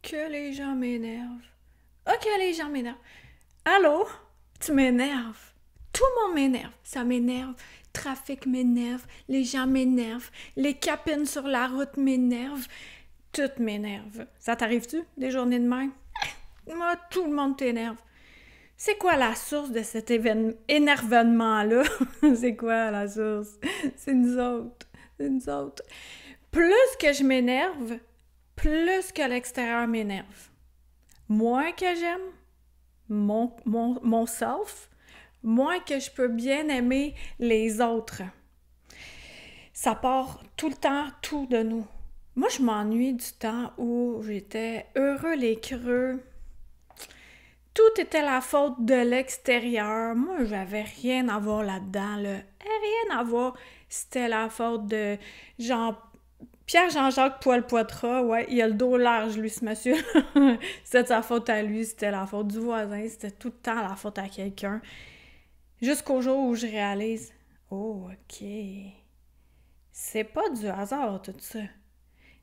que les gens m'énervent. Oh, que les gens m'énervent. Allô? Tu m'énerves. Tout le monde m'énerve. Ça m'énerve. Trafic m'énerve. Les gens m'énervent. Les capines sur la route m'énervent. Tout m'énerve. Ça t'arrive-tu, des journées de même? Moi, tout le monde t'énerve. C'est quoi la source de cet énervement-là? C'est quoi la source? C'est nous autres. C'est nous autres. Plus que je m'énerve, plus que l'extérieur m'énerve. Moins que j'aime mon self, moins que je peux bien aimer les autres. Ça part tout le temps, tout de nous. Moi, je m'ennuie du temps où j'étais heureux les creux. Tout était la faute de l'extérieur. Moi, j'avais rien à voir là-dedans, là. Rien à voir. C'était la faute de Pierre-Jean-Jacques Poil-Poitras, ouais, il a le dos large, lui, ce monsieur. C'était de sa faute à lui, c'était la faute du voisin, c'était tout le temps la faute à quelqu'un. Jusqu'au jour où je réalise, oh, OK, c'est pas du hasard, tout ça. Tu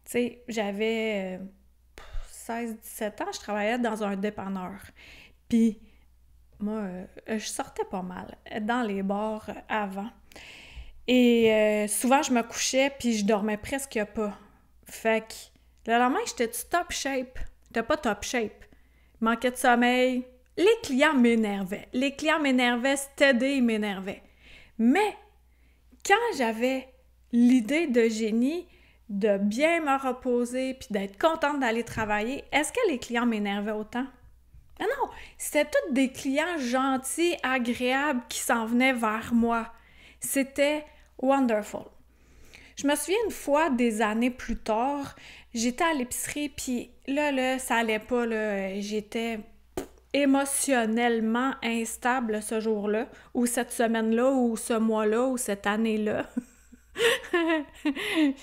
sais, j'avais 16-17 ans, je travaillais dans un dépanneur. Puis, moi, je sortais pas mal dans les bars avant. Et souvent, je me couchais puis je dormais presque pas. Fait que le lendemain, j'étais top shape. J'étais pas top shape. Il manquait de sommeil. Les clients m'énervaient. Les clients m'énervaient, c'était ils m'énervaient. Mais quand j'avais l'idée de génie de bien me reposer puis d'être contente d'aller travailler, est-ce que les clients m'énervaient autant? Mais non, c'était tous des clients gentils, agréables qui s'en venaient vers moi. C'était wonderful. Je me souviens une fois, des années plus tard, j'étais à l'épicerie, puis là, ça allait pas, là. J'étais émotionnellement instable ce jour-là, ou cette semaine-là, ou ce mois-là, ou cette année-là.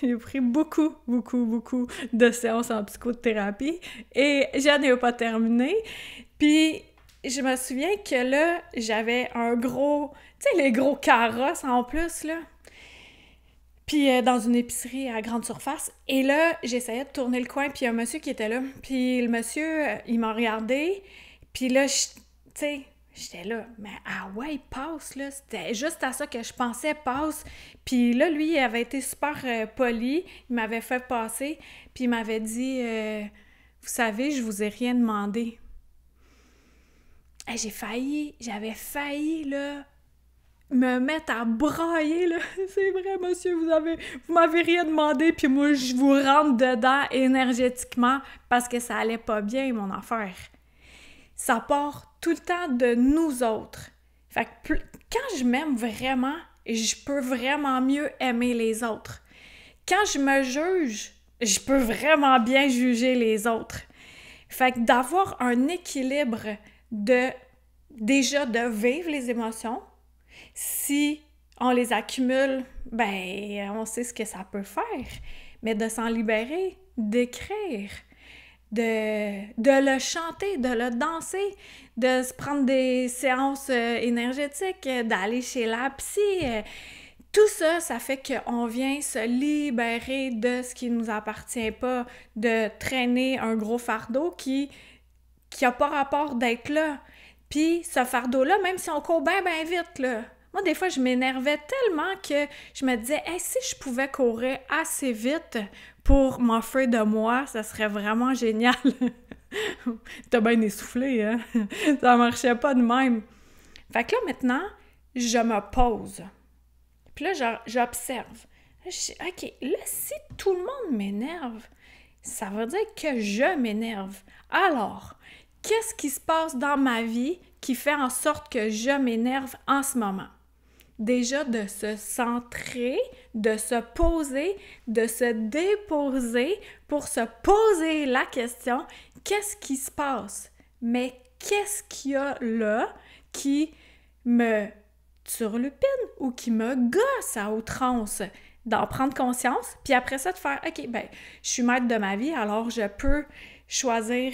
J'ai pris beaucoup de séances en psychothérapie et je n'ai pas terminé. Puis je me souviens que là, j'avais un gros, tu sais, les gros carrosses en plus, là. Puis dans une épicerie à grande surface. Et là, j'essayais de tourner le coin, puis il y a un monsieur qui était là. Puis le monsieur, il m'a regardé. Puis là, tu sais, j'étais là, mais ah ouais, passe, là. C'était juste à ça que je pensais, passe. Puis là, lui, il avait été super poli. Il m'avait fait passer. Puis il m'avait dit, vous savez, je vous ai rien demandé. Hey, j'avais failli, là, me mettre à brailler, là. C'est vrai, monsieur, vous m'avez rien demandé, puis moi, je vous rentre dedans énergétiquement parce que ça allait pas bien, mon affaire. Ça part tout le temps de nous autres. Fait que quand je m'aime vraiment, je peux vraiment mieux aimer les autres. Quand je me juge, je peux vraiment bien juger les autres. Fait que d'avoir un équilibre déjà de vivre les émotions, si on les accumule, ben on sait ce que ça peut faire, mais de s'en libérer, d'écrire, de le chanter, de le danser, de se prendre des séances énergétiques, d'aller chez la psy, tout ça, ça fait qu'on vient se libérer de ce qui nous appartient pas, de traîner un gros fardeau qui a pas rapport d'être là. Puis ce fardeau-là, même si on court bien vite, là. Moi, des fois, je m'énervais tellement que je me disais, hey, si je pouvais courir assez vite pour m'offrir de moi, ça serait vraiment génial. T'as bien essoufflé, hein? Ça marchait pas de même. Fait que là, maintenant, je me pose. Puis là, j'observe. Là, je dis, OK, là, si tout le monde m'énerve, ça veut dire que je m'énerve. Alors, qu'est-ce qui se passe dans ma vie qui fait en sorte que je m'énerve en ce moment? Déjà, de se centrer, de se poser, de se déposer pour se poser la question, qu'est-ce qui se passe? Mais qu'est-ce qu'il y a là qui me turlupine ou qui me gosse à outrance? D'en prendre conscience, puis après ça, de faire, OK, ben, je suis maître de ma vie, alors je peux choisir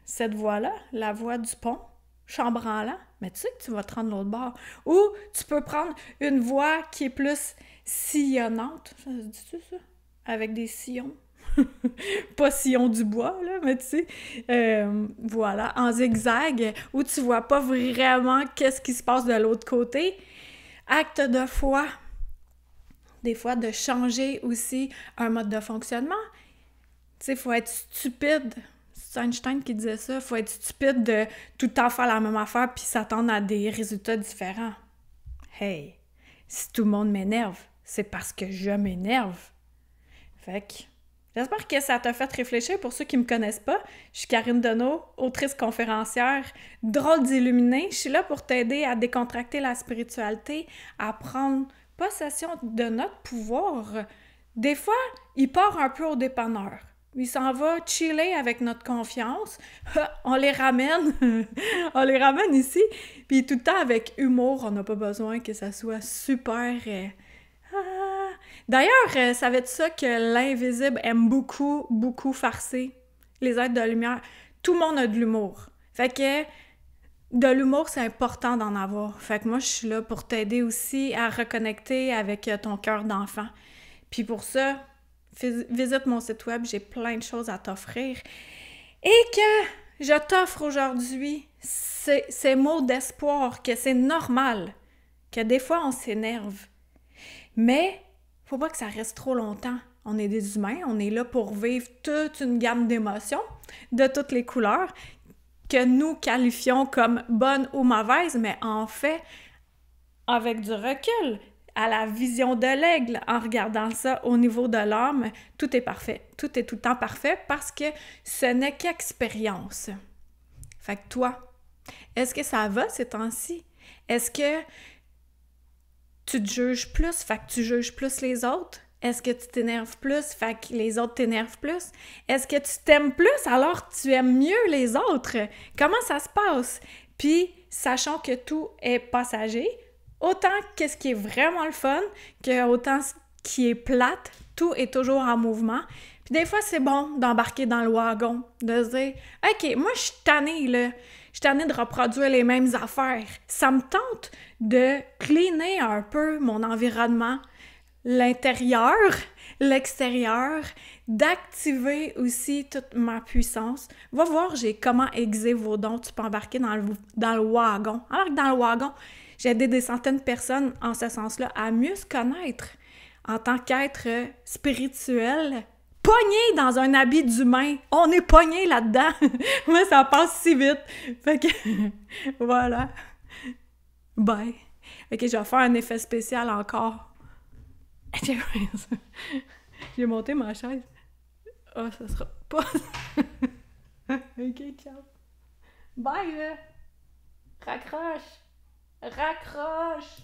cette voie-là, la voie du pont, chambranlant, mais tu sais que tu vas te rendre l'autre bord. Ou tu peux prendre une voie qui est plus sillonnante, ça se dit ça? Avec des sillons. pas sillon du bois, là, mais tu sais, voilà, en zigzag, où tu vois pas vraiment qu'est-ce qui se passe de l'autre côté. Acte de foi, des fois de changer aussi un mode de fonctionnement. Tu sais, faut être stupide. C'est Einstein qui disait ça. Faut être stupide de tout le temps faire la même affaire puis s'attendre à des résultats différents. Hey, si tout le monde m'énerve, c'est parce que je m'énerve. Fait que j'espère que ça t'a fait réfléchir. Pour ceux qui me connaissent pas, je suis Karine Deneau, autrice conférencière, drôle d'illuminée. Je suis là pour t'aider à décontracter la spiritualité, à prendre possession de notre pouvoir. Des fois, il part un peu au dépanneur. Il s'en va chiller avec notre confiance. On les ramène. On les ramène ici. Puis tout le temps avec humour. On n'a pas besoin que ça soit super... D'ailleurs, savais-tu ça que l'invisible aime beaucoup, beaucoup farcer les êtres de lumière? Tout le monde a de l'humour. Fait que de l'humour, c'est important d'en avoir. Fait que moi, je suis là pour t'aider aussi à reconnecter avec ton cœur d'enfant. Puis pour ça, visite mon site web, j'ai plein de choses à t'offrir. Et que je t'offre aujourd'hui ces mots d'espoir, que c'est normal, que des fois on s'énerve. Mais faut pas que ça reste trop longtemps. On est des humains, on est là pour vivre toute une gamme d'émotions de toutes les couleurs que nous qualifions comme bonnes ou mauvaises, mais en fait, avec du recul, à la vision de l'aigle, en regardant ça au niveau de l'âme, tout est parfait. Tout est tout le temps parfait parce que ce n'est qu'expérience. Fait que toi, est-ce que ça va ces temps-ci? Est-ce que tu te juges plus, fait que tu juges plus les autres? Est-ce que tu t'énerves plus, fait que les autres t'énervent plus? Est-ce que tu t'aimes plus, alors tu aimes mieux les autres? Comment ça se passe? Puis, sachant que tout est passager, autant qu'est-ce qui est vraiment le fun, que autant ce qui est plate, tout est toujours en mouvement. Puis des fois, c'est bon d'embarquer dans le wagon, de se dire « OK, moi, je suis tannée, là. Je suis tannée de reproduire les mêmes affaires. Ça me tente de cleaner un peu mon environnement, l'intérieur, l'extérieur, d'activer aussi toute ma puissance. Va voir, j'ai comment aiguiser vos dons. Tu peux embarquer dans le wagon. Embarque dans le wagon. J'ai aidé des centaines de personnes en ce sens-là à mieux se connaître en tant qu'être spirituel, pogné dans un habit d'humain. On est pogné là-dedans. Moi, ça passe si vite. Fait que, voilà. Bye. Ok, je vais faire un effet spécial encore. J'ai monté ma chaise. Ah, ça sera pas... Ok, ciao. Bye, là. Raccroche. Raccroche.